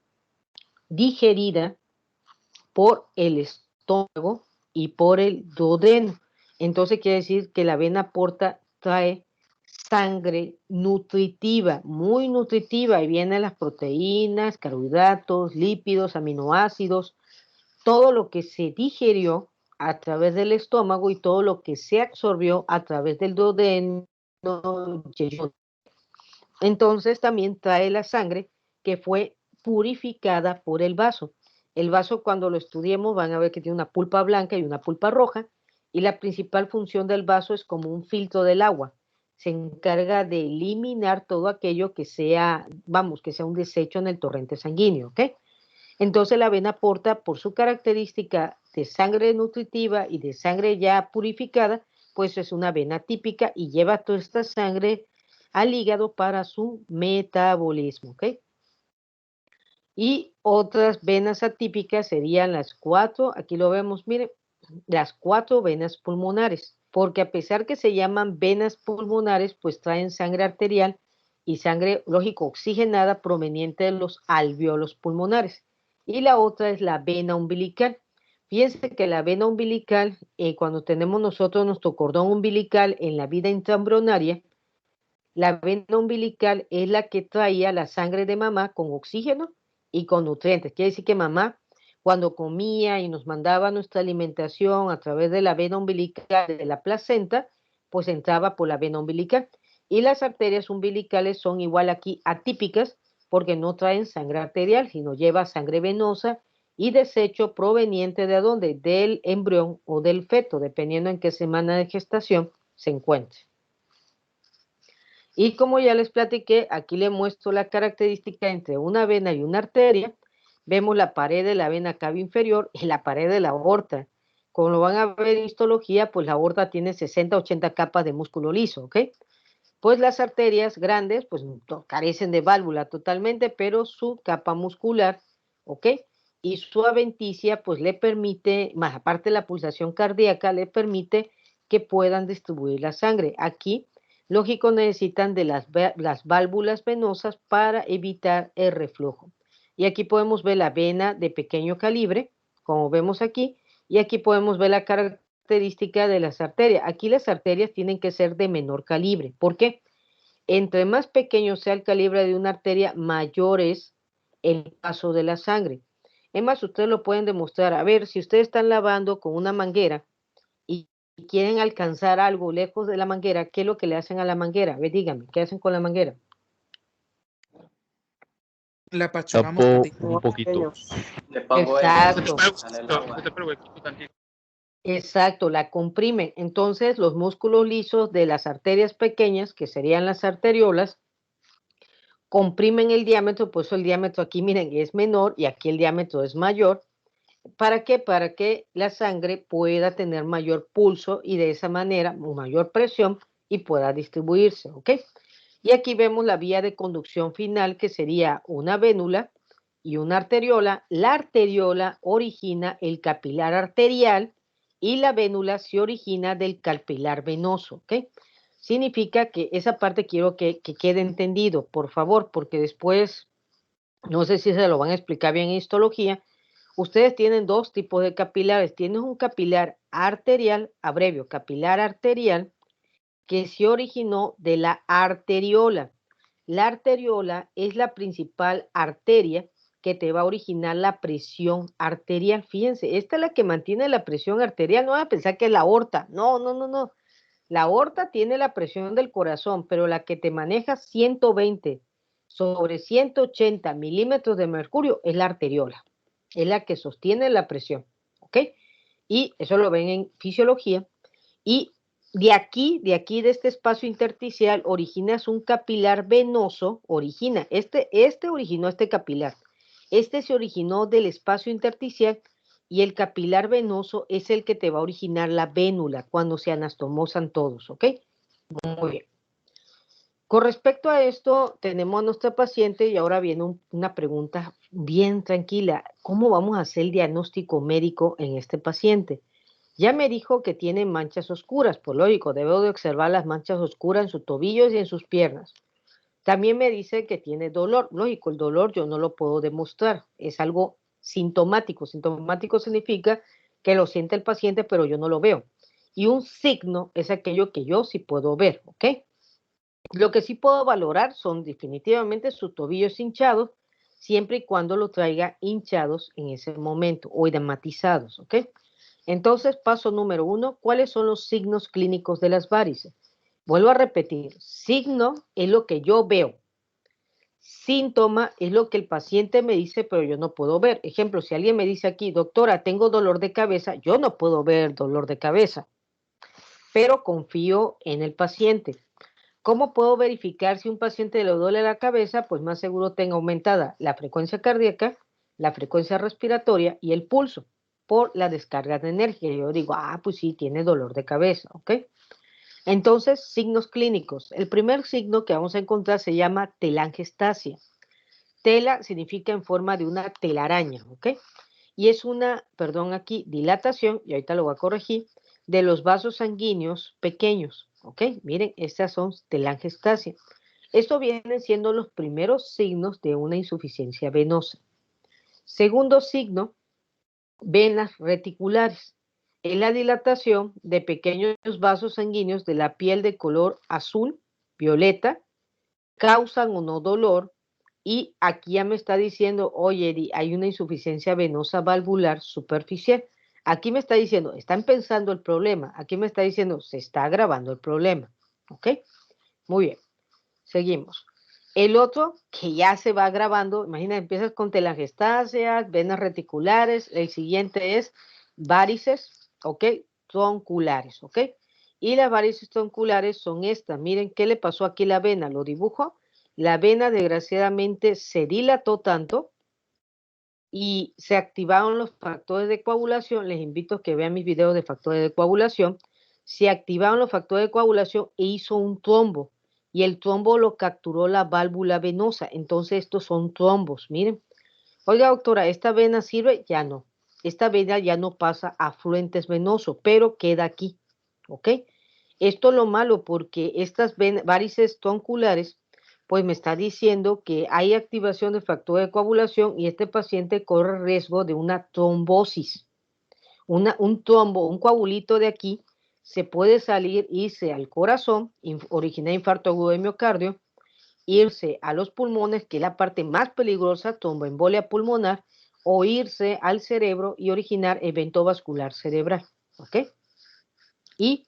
digerida por el estómago y por el duodeno. Entonces quiere decir que la vena porta trae sangre nutritiva, muy nutritiva, y vienen las proteínas, carbohidratos, lípidos, aminoácidos, todo lo que se digerió a través del estómago y todo lo que se absorbió a través del duodeno. Entonces también trae la sangre que fue purificada por el vaso. El vaso, cuando lo estudiemos, van a ver que tiene una pulpa blanca y una pulpa roja, y la principal función del vaso es como un filtro del agua. Se encarga de eliminar todo aquello que sea, que sea un desecho en el torrente sanguíneo, ¿ok? Entonces la vena porta, por su característica de sangre nutritiva y de sangre ya purificada, pues es una vena típica y lleva toda esta sangre al hígado para su metabolismo, ¿ok? Y otras venas atípicas serían las cuatro, aquí lo vemos, miren, las cuatro venas pulmonares, porque a pesar que se llaman venas pulmonares, pues traen sangre arterial y sangre, lógico, oxigenada proveniente de los alvéolos pulmonares. Y la otra es la vena umbilical. Fíjense que la vena umbilical, cuando tenemos nosotros nuestro cordón umbilical en la vida intraembrionaria, la vena umbilical es la que traía la sangre de mamá con oxígeno y con nutrientes. Quiere decir que mamá, cuando comía y nos mandaba nuestra alimentación a través de la vena umbilical de la placenta, pues entraba por la vena umbilical. Y las arterias umbilicales son igual aquí atípicas porque no traen sangre arterial, sino lleva sangre venosa y desecho proveniente de dónde, del embrión o del feto, dependiendo en qué semana de gestación se encuentre. Y como ya les platiqué, aquí les muestro la característica entre una vena y una arteria. Vemos la pared de la vena cava inferior y la pared de la aorta. Como lo van a ver en histología, pues la aorta tiene 60, 80 capas de músculo liso, ¿ok? Pues las arterias grandes, pues carecen de válvula totalmente, pero su capa muscular, ¿ok? Y su adventicia, pues le permite, más aparte de la pulsación cardíaca, le permite que puedan distribuir la sangre. Aquí, lógico, necesitan de las válvulas venosas para evitar el reflujo. Y aquí podemos ver la vena de pequeño calibre, como vemos aquí, y aquí podemos ver la característica de las arterias. Aquí las arterias tienen que ser de menor calibre. ¿Por qué? Entre más pequeño sea el calibre de una arteria, mayor es el paso de la sangre. Es más, ustedes lo pueden demostrar. A ver, si ustedes están lavando con una manguera y quieren alcanzar algo lejos de la manguera, ¿qué es lo que le hacen a la manguera? A ver, díganme, ¿qué hacen con la manguera? La apachurramos Tapo tantito. un poquito. Le pongo Exacto. Exacto, la comprimen. Entonces, los músculos lisos de las arterias pequeñas, que serían las arteriolas, comprimen el diámetro, por eso el diámetro aquí, miren, es menor y aquí el diámetro es mayor. ¿Para qué? Para que la sangre pueda tener mayor pulso y de esa manera mayor presión y pueda distribuirse, ¿ok? Y aquí vemos la vía de conducción final, que sería una vénula y una arteriola. La arteriola origina el capilar arterial y la vénula se origina del capilar venoso, ¿ok? Significa que esa parte quiero que quede entendido, por favor, porque después, no sé si se lo van a explicar bien en histología. Ustedes tienen dos tipos de capilares. Tienen un capilar arterial, abrevio, capilar arterial, que se originó de la arteriola. La arteriola es la principal arteria que te va a originar la presión arterial. Fíjense, esta es la que mantiene la presión arterial. No van a pensar que es la aorta. No, no, no, no. La aorta tiene la presión del corazón, pero la que te maneja 120 sobre 180 milímetros de mercurio es la arteriola. Es la que sostiene la presión, ¿ok? Y eso lo ven en fisiología. Y de este espacio intersticial, originas un capilar venoso, originó este capilar. Este se originó del espacio intersticial y el capilar venoso es el que te va a originar la vénula cuando se anastomosan todos, ¿ok? Muy bien. Con respecto a esto, tenemos a nuestra paciente y ahora viene una pregunta bien tranquila. ¿Cómo vamos a hacer el diagnóstico médico en este paciente? Ya me dijo que tiene manchas oscuras, por lógico, debo de observar las manchas oscuras en sus tobillos y en sus piernas. También me dice que tiene dolor. Lógico, el dolor yo no lo puedo demostrar, es algo sintomático. Sintomático significa que lo siente el paciente, pero yo no lo veo. Y un signo es aquello que yo sí puedo ver, ¿ok? Lo que sí puedo valorar son definitivamente sus tobillos hinchados, siempre y cuando lo traiga hinchados en ese momento o edematizados, ¿ok? Entonces, paso número 1, ¿cuáles son los signos clínicos de las varices? Vuelvo a repetir, signo es lo que yo veo. Síntoma es lo que el paciente me dice, pero yo no puedo ver. Ejemplo, si alguien me dice aquí, doctora, tengo dolor de cabeza, yo no puedo ver dolor de cabeza, pero confío en el paciente. ¿Cómo puedo verificar si un paciente le duele la cabeza? Pues más seguro tenga aumentada la frecuencia cardíaca, la frecuencia respiratoria y el pulso por la descarga de energía. Yo digo, pues sí, tiene dolor de cabeza, ¿ok? Entonces, signos clínicos. El primer signo que vamos a encontrar se llama telangiectasia. Tela significa en forma de una telaraña, ¿ok? Y es una, perdón aquí, dilatación, y ahorita lo voy a corregir, de los vasos sanguíneos pequeños, ¿ok? Miren, estas son telangiectasia. Esto vienen siendo los primeros signos de una insuficiencia venosa. Segundo signo, venas reticulares. Es la dilatación de pequeños vasos sanguíneos de la piel de color azul, violeta, causan o no dolor, y aquí ya me está diciendo, oye, Eddie, hay una insuficiencia venosa valvular superficial. Aquí me está diciendo, están pensando el problema. Aquí me está diciendo, se está agravando el problema. ¿Ok? Muy bien. Seguimos. El otro, que ya se va agravando, imagina, empiezas con telangiectasias, venas reticulares, el siguiente es varices, ¿ok? Tronculares, ¿ok? Y las varices tronculares son estas. Miren, ¿qué le pasó aquí a la vena? Lo dibujo. La vena, desgraciadamente, se dilató tanto y se activaron los factores de coagulación. Les invito a que vean mis videos de factores de coagulación. Se activaron los factores de coagulación e hizo un trombo. Y el trombo lo capturó la válvula venosa. Entonces, estos son trombos. Miren. Oiga, doctora, ¿esta vena sirve? Ya no. Esta vena ya no pasa a afluentes venosos, pero queda aquí. ¿ok? Esto es lo malo porque estas varices tronculares, pues me está diciendo que hay activación de factor de coagulación y este paciente corre riesgo de una trombosis. Un trombo, un coagulito de aquí, se puede salir, irse al corazón, originar infarto agudo de miocardio, irse a los pulmones, que es la parte más peligrosa, tromboembolia pulmonar, o irse al cerebro y originar evento vascular cerebral, ¿ok? Y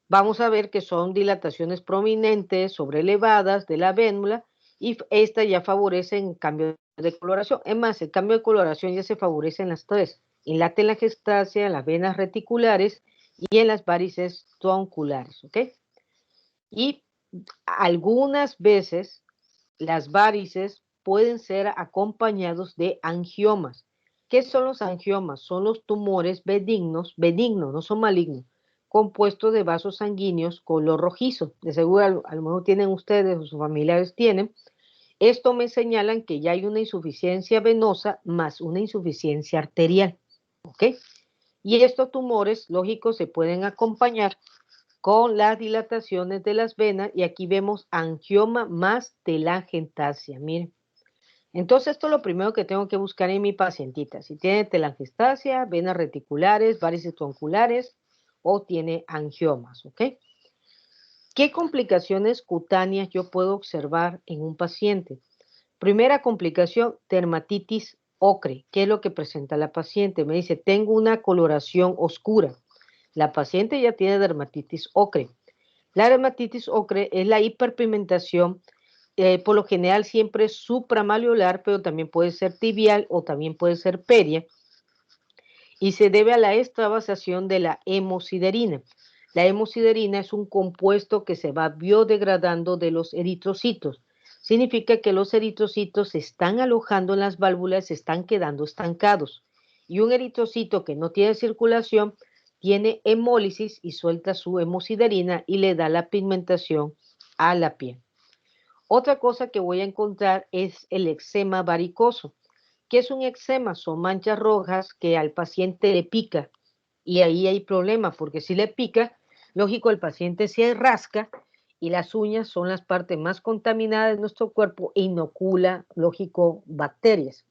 vamos a ver que son dilataciones prominentes, sobreelevadas de la vénula, y estas ya favorecen cambio de coloración. Es más, el cambio de coloración ya se favorece en las tres, en la telangiectasia, en las venas reticulares y en las varices tronculares, ¿ok? Y algunas veces las varices pueden ser acompañados de angiomas. ¿Qué son los angiomas? Son los tumores benignos, no son malignos, compuestos de vasos sanguíneos color rojizo. De seguro a lo mejor tienen ustedes o sus familiares tienen. Esto me señalan que ya hay una insuficiencia venosa más una insuficiencia arterial, ¿ok? Y estos tumores, lógicos, se pueden acompañar con las dilataciones de las venas y aquí vemos angioma más telangiectasia, miren. Entonces esto es lo primero que tengo que buscar en mi pacientita, si tiene telangiectasia, venas reticulares, varices tronculares o tiene angiomas, ¿ok? ¿Qué complicaciones cutáneas yo puedo observar en un paciente? Primera complicación, dermatitis ocre. ¿Qué es lo que presenta la paciente? Me dice, tengo una coloración oscura. La paciente ya tiene dermatitis ocre. La dermatitis ocre es la hiperpigmentación, por lo general siempre supramaleolar, pero también puede ser tibial o también puede ser peria, y se debe a la extravasación de la hemosiderina. La hemosiderina es un compuesto que se va biodegradando de los eritrocitos. Significa que los eritrocitos se están alojando en las válvulas, se están quedando estancados. Y un eritrocito que no tiene circulación tiene hemólisis y suelta su hemosiderina y le da la pigmentación a la piel. Otra cosa que voy a encontrar es el eczema varicoso. ¿Qué es un eczema? Son manchas rojas que al paciente le pica y ahí hay problema porque si le pica, lógico, el paciente se rasca y las uñas son las partes más contaminadas de nuestro cuerpo e inocula, lógico, bacterias.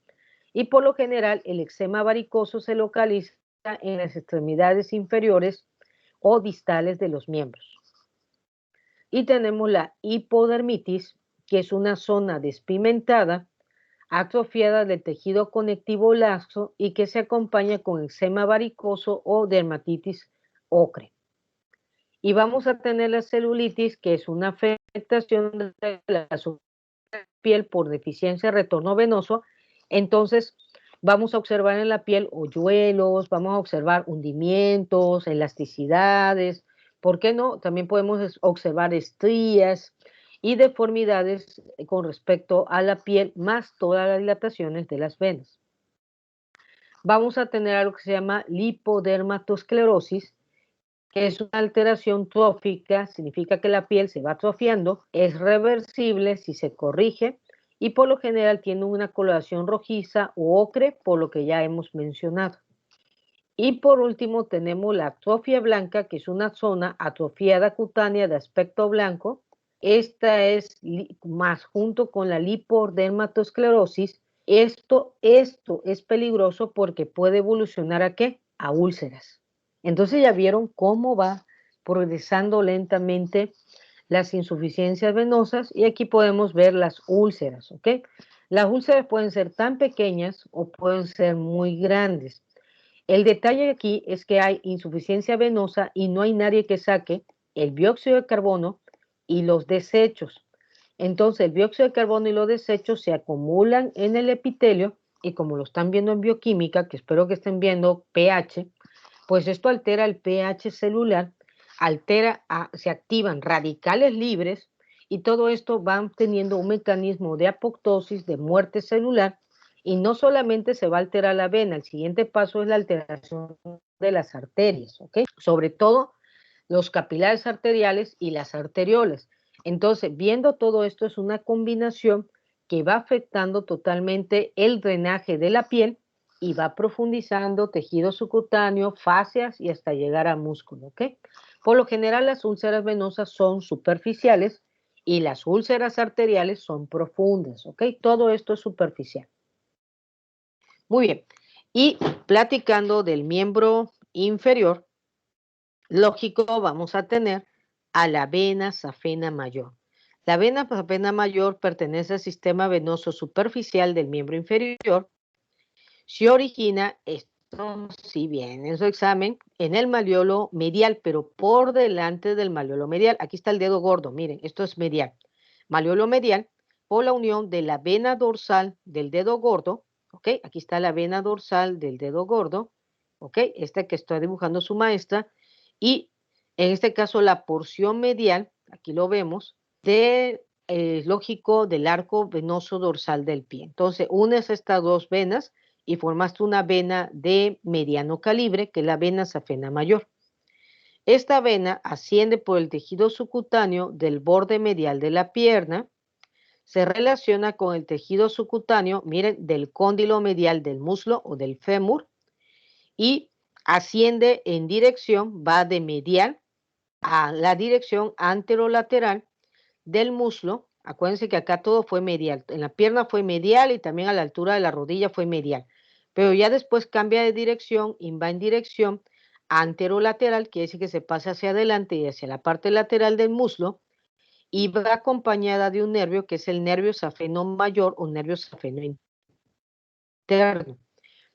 Y por lo general el eczema varicoso se localiza en las extremidades inferiores o distales de los miembros. Y tenemos la hipodermitis, que es una zona despigmentada, atrofiada del tejido conectivo laxo y que se acompaña con eczema varicoso o dermatitis ocre. Y vamos a tener la celulitis, que es una afectación de la piel por deficiencia de retorno venoso. Entonces, vamos a observar en la piel hoyuelos, vamos a observar hundimientos, elasticidades, ¿por qué no? También podemos observar estrías y deformidades con respecto a la piel, más todas las dilataciones de las venas. Vamos a tener algo que se llama lipodermatosclerosis, que es una alteración trófica, significa que la piel se va atrofiando, es reversible si se corrige y por lo general tiene una coloración rojiza o ocre, por lo que ya hemos mencionado. Y por último tenemos la atrofia blanca, que es una zona atrofiada cutánea de aspecto blanco. Esta es más junto con la lipodermatosclerosis. Esto es peligroso porque puede evolucionar ¿a qué? A úlceras. Entonces ya vieron cómo va progresando lentamente las insuficiencias venosas y aquí podemos ver las úlceras, ¿ok? Las úlceras pueden ser tan pequeñas o pueden ser muy grandes. El detalle aquí es que hay insuficiencia venosa y no hay nadie que saque el dióxido de carbono y los desechos. Entonces el dióxido de carbono y los desechos se acumulan en el epitelio y como lo están viendo en bioquímica, que espero que estén viendo pH, pues esto altera el pH celular, se activan radicales libres y todo esto va teniendo un mecanismo de apoptosis, de muerte celular, y no solamente se va a alterar la vena, el siguiente paso es la alteración de las arterias, ¿ok? Sobre todo los capilares arteriales y las arteriolas. Entonces, viendo todo esto es una combinación que va afectando totalmente el drenaje de la piel y va profundizando tejido subcutáneo, fascias y hasta llegar a músculo, ¿ok? Por lo general, las úlceras venosas son superficiales y las úlceras arteriales son profundas, ¿ok? Todo esto es superficial. Muy bien. Y platicando del miembro inferior, lógico, vamos a tener a la vena safena mayor. La vena safena mayor pertenece al sistema venoso superficial del miembro inferior. Se origina, esto sí viene en su examen, en el malleolo medial, pero por delante del malleolo medial. Aquí está el dedo gordo, miren, esto es medial. Malleolo medial, por la unión de la vena dorsal del dedo gordo, ¿ok? Aquí está la vena dorsal del dedo gordo, ¿ok? Esta que está dibujando su maestra, y en este caso la porción medial, aquí lo vemos, lógico del arco venoso dorsal del pie. Entonces, unes estas dos venas y formaste una vena de mediano calibre, que es la vena safena mayor. Esta vena asciende por el tejido subcutáneo del borde medial de la pierna, se relaciona con el tejido subcutáneo, miren, del cóndilo medial del muslo o del fémur, y asciende en dirección, va de medial a la dirección anterolateral del muslo. Acuérdense que acá todo fue medial, en la pierna fue medial y también a la altura de la rodilla fue medial, pero ya después cambia de dirección y va en dirección anterolateral, quiere decir que se pasa hacia adelante y hacia la parte lateral del muslo, y va acompañada de un nervio que es el nervio safeno mayor o nervio safeno interno.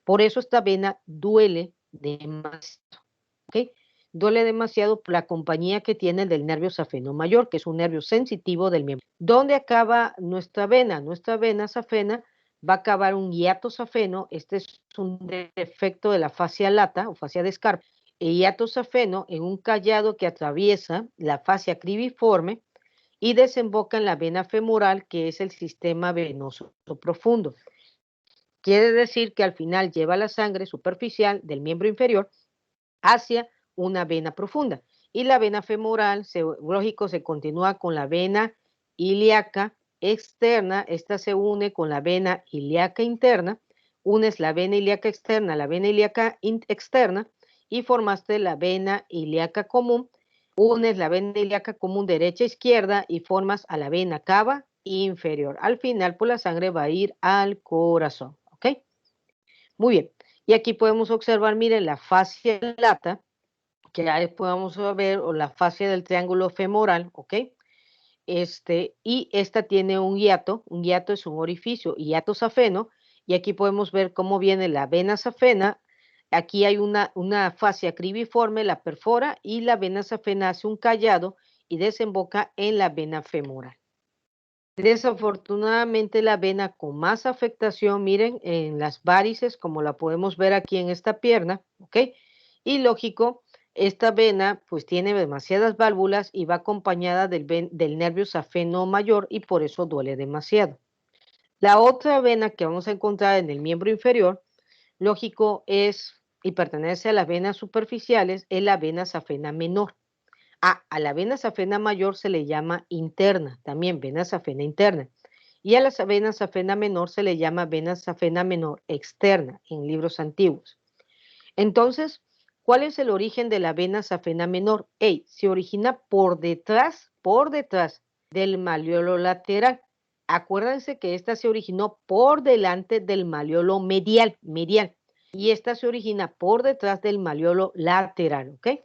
Por eso esta vena duele demasiado, ¿ok? Duele demasiado por la compañía que tiene del nervio safeno mayor, que es un nervio sensitivo del miembro. ¿Dónde acaba nuestra vena? Nuestra vena safena va a acabar un hiato safeno. Este es un defecto de la fascia lata o fascia de Scarpa. El hiato safeno en un callado que atraviesa la fascia cribiforme y desemboca en la vena femoral, que es el sistema venoso profundo. Quiere decir que al final lleva la sangre superficial del miembro inferior hacia una vena profunda. Y la vena femoral, lógico, se continúa con la vena ilíaca externa. Esta se une con la vena ilíaca interna. Unes la vena ilíaca externa a la vena ilíaca externa y formaste la vena ilíaca común. Unes la vena ilíaca común derecha e izquierda y formas a la vena cava inferior. Al final, pues la sangre va a ir al corazón. ¿Ok? Muy bien. Y aquí podemos observar, miren, la fascia lata, que ya después vamos a ver, o la fascia del triángulo femoral, ¿ok? Y esta tiene un hiato es un orificio, hiato safeno, y aquí podemos ver cómo viene la vena safena. Aquí hay una fascia cribiforme, la perfora, y la vena safena hace un callado y desemboca en la vena femoral. Desafortunadamente, la vena con más afectación, miren, en las varices, como la podemos ver aquí en esta pierna, ¿ok? Y lógico, esta vena pues tiene demasiadas válvulas y va acompañada del nervio safeno mayor y por eso duele demasiado. La otra vena que vamos a encontrar en el miembro inferior, lógico, es y pertenece a las venas superficiales, es la vena safena menor. A la vena safena mayor se le llama interna, también vena safena interna. Y a la vena safena menor se le llama vena safena menor externa en libros antiguos. Entonces, ¿cuál es el origen de la vena safena menor? Se origina por detrás del malleolo lateral. Acuérdense que esta se originó por delante del malleolo medial, y esta se origina por detrás del malleolo lateral, ¿ok?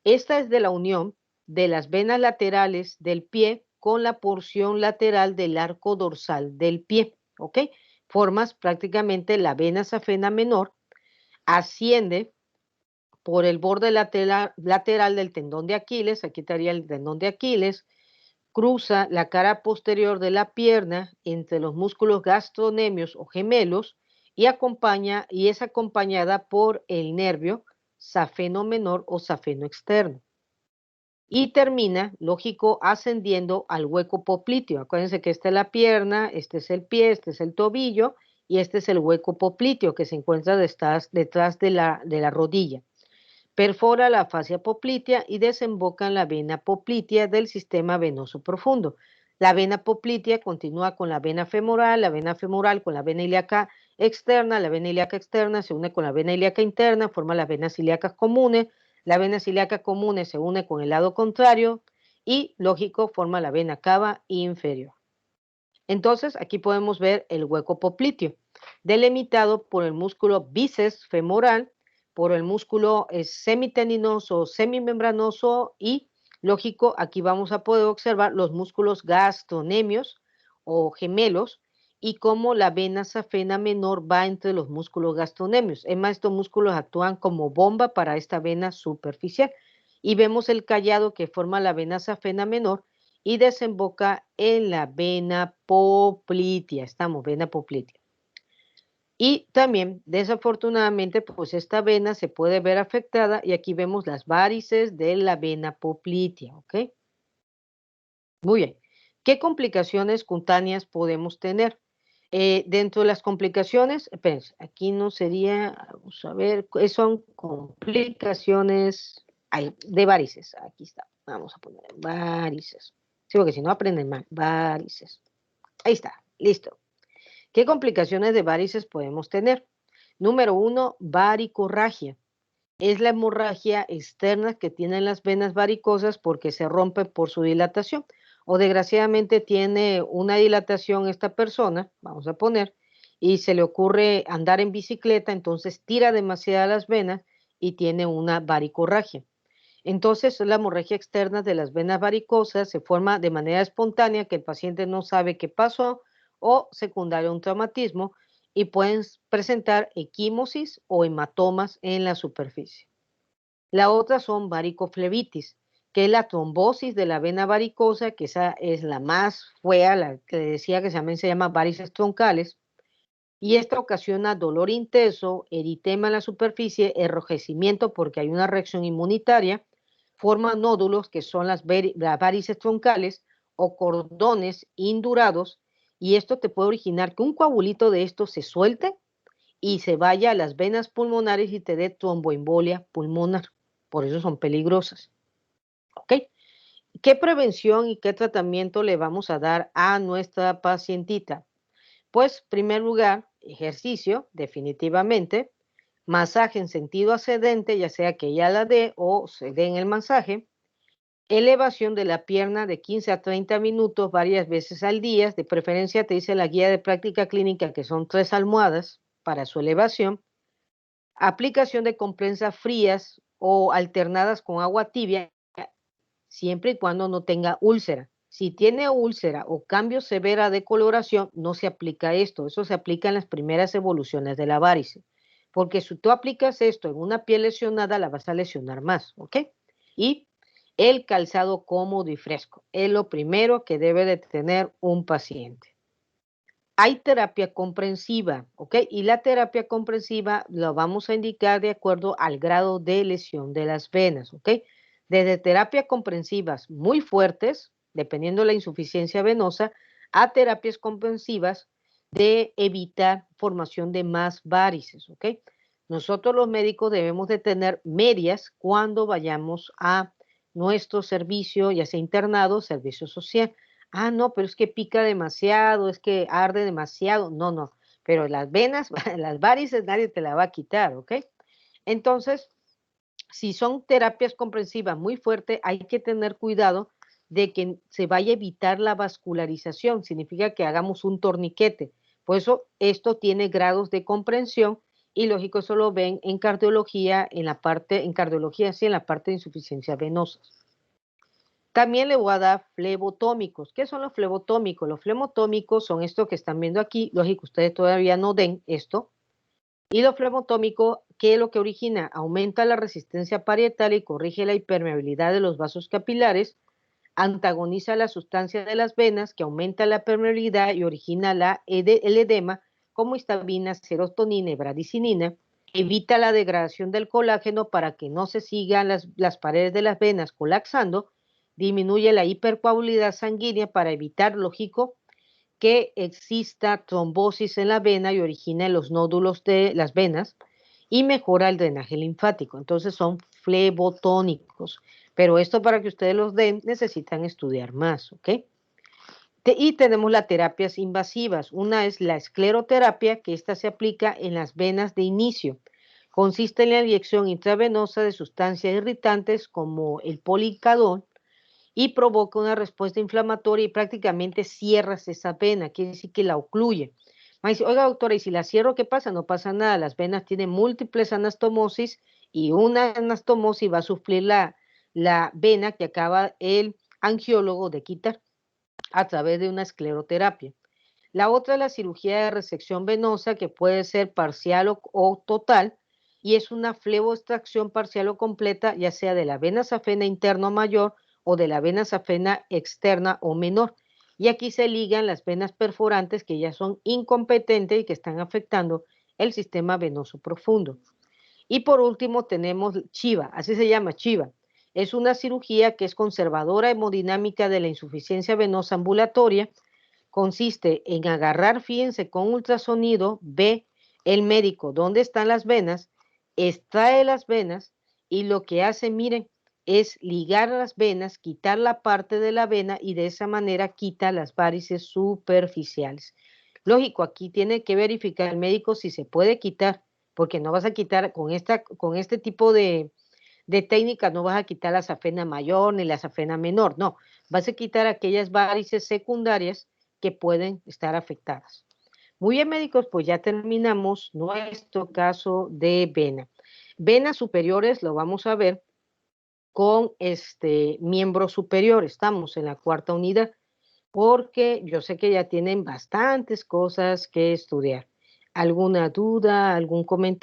Esta es de la unión de las venas laterales del pie con la porción lateral del arco dorsal del pie, ¿ok? Formas prácticamente la vena safena menor, asciende por el borde lateral del tendón de Aquiles, aquí estaría el tendón de Aquiles, cruza la cara posterior de la pierna entre los músculos gastrocnemios o gemelos y es acompañada por el nervio safeno menor o safeno externo. Y termina, lógico, ascendiendo al hueco popliteo. Acuérdense que esta es la pierna, este es el pie, este es el tobillo y este es el hueco popliteo que se encuentra detrás de la rodilla. Perfora la fascia poplitea y desemboca en la vena poplitea del sistema venoso profundo. La vena poplitea continúa con la vena femoral con la vena ilíaca externa, la vena ilíaca externa se une con la vena ilíaca interna, forma las venas ilíacas comunes, la vena ilíaca común se une con el lado contrario y, lógico, forma la vena cava inferior. Entonces, aquí podemos ver el hueco popliteo, delimitado por el músculo bíceps femoral, por el músculo semitendinoso, semimembranoso y, lógico, aquí vamos a poder observar los músculos gastrocnemios o gemelos y cómo la vena safena menor va entre los músculos gastrocnemios. Es más, estos músculos actúan como bomba para esta vena superficial. Y vemos el callado que forma la vena safena menor y desemboca en la vena poplitea. Estamos, vena poplitea. Y también, desafortunadamente, pues esta vena se puede ver afectada y aquí vemos las varices de la vena poplitea, ¿ok? Muy bien. ¿Qué complicaciones cutáneas podemos tener? Dentro de las complicaciones, espérense, aquí no sería, vamos a ver, son complicaciones de varices. Aquí está, vamos a poner varices. Sí, porque si no aprenden mal, varices. Ahí está, listo. ¿Qué complicaciones de varices podemos tener? Número 1, varicorragia. Es la hemorragia externa que tienen las venas varicosas porque se rompe por su dilatación. O desgraciadamente tiene una dilatación esta persona, vamos a poner, y se le ocurre andar en bicicleta, entonces tira demasiado las venas y tiene una varicorragia. Entonces, la hemorragia externa de las venas varicosas se forma de manera espontánea que el paciente no sabe qué pasó o secundario a un traumatismo y pueden presentar equimosis o hematomas en la superficie. La otra son varicoflebitis, que es la trombosis de la vena varicosa, que esa es la más fea, la que decía que también se llama varices troncales, y esta ocasiona dolor intenso, eritema en la superficie, enrojecimiento porque hay una reacción inmunitaria, forma nódulos que son las varices troncales o cordones indurados, y esto te puede originar que un coagulito de estos se suelte y se vaya a las venas pulmonares y te dé tromboembolia pulmonar. Por eso son peligrosas. ¿Ok? ¿Qué prevención y qué tratamiento le vamos a dar a nuestra pacientita? Pues, en primer lugar, ejercicio, definitivamente, masaje en sentido ascendente, ya sea que ella la dé o se dé en el masaje, elevación de la pierna de 15 a 30 minutos varias veces al día, de preferencia te dice la guía de práctica clínica que son 3 almohadas para su elevación, aplicación de compresas frías o alternadas con agua tibia, siempre y cuando no tenga úlcera. Si tiene úlcera o cambio severa de coloración, no se aplica esto. Eso se aplica en las primeras evoluciones de la varice. Porque si tú aplicas esto en una piel lesionada, la vas a lesionar más, ¿ok? Y el calzado cómodo y fresco es lo primero que debe de tener un paciente. Hay terapia comprensiva, ¿ok? Y la terapia comprensiva lo vamos a indicar de acuerdo al grado de lesión de las venas, ¿ok? Desde terapias comprensivas muy fuertes, dependiendo de la insuficiencia venosa, a terapias comprensivas de evitar formación de más varices, ¿ok? Nosotros los médicos debemos de tener medias cuando vayamos a nuestro servicio, ya sea internado, servicio social. Ah, no, pero es que pica demasiado, es que arde demasiado. No, no, pero las venas, las varices nadie te la va a quitar, ¿ok? Entonces, si son terapias comprensivas muy fuertes, hay que tener cuidado de que se vaya a evitar la vascularización. Significa que hagamos un torniquete. Por eso, esto tiene grados de comprensión y lógico, eso lo ven en cardiología, en cardiología, sí, en la parte de insuficiencia venosa. También le voy a dar flebotómicos. ¿Qué son los flebotómicos? Los flebotómicos son estos que están viendo aquí. Lógico, ustedes todavía no den esto. Y los flebotómicos, ¿qué es lo que origina? Aumenta la resistencia parietal y corrige la hipermeabilidad de los vasos capilares, antagoniza la sustancia de las venas, que aumenta la permeabilidad y origina el edema, como histamina, serotonina y bradicinina, evita la degradación del colágeno para que no se sigan las paredes de las venas colapsando, disminuye la hipercoagulabilidad sanguínea para evitar, lógico, que exista trombosis en la vena y origina los nódulos de las venas y mejora el drenaje linfático. Entonces son flebotónicos. Pero esto para que ustedes los den necesitan estudiar más, ¿ok? Y tenemos las terapias invasivas. Una es la escleroterapia, que esta se aplica en las venas de inicio. Consiste en la inyección intravenosa de sustancias irritantes como el policadón y provoca una respuesta inflamatoria y prácticamente cierras esa vena, quiere decir que la ocluye. Me dice, oiga doctora, ¿y si la cierro qué pasa? No pasa nada, las venas tienen múltiples anastomosis y una anastomosis va a suplir la vena que acaba el angiólogo de quitar a través de una escleroterapia. La otra es la cirugía de resección venosa, que puede ser parcial o total, y es una fleboextracción parcial o completa, ya sea de la vena safena interna mayor o de la vena safena externa o menor. Y aquí se ligan las venas perforantes que ya son incompetentes y que están afectando el sistema venoso profundo. Y por último tenemos Chiva, así se llama Chiva. Es una cirugía que es conservadora hemodinámica de la insuficiencia venosa ambulatoria. Consiste en agarrar, fíjense, con ultrasonido, ve el médico dónde están las venas, extrae las venas y lo que hace, miren, es ligar las venas, quitar la parte de la vena y de esa manera quita las varices superficiales. Lógico, aquí tiene que verificar el médico si se puede quitar, porque no vas a quitar con este tipo de técnica, no vas a quitar la safena mayor ni la safena menor, no, vas a quitar aquellas varices secundarias que pueden estar afectadas. Muy bien, médicos, pues ya terminamos nuestro caso de vena. Venas superiores lo vamos a ver con miembro superior. Estamos en la cuarta unidad porque yo sé que ya tienen bastantes cosas que estudiar. ¿Alguna duda, algún comentario?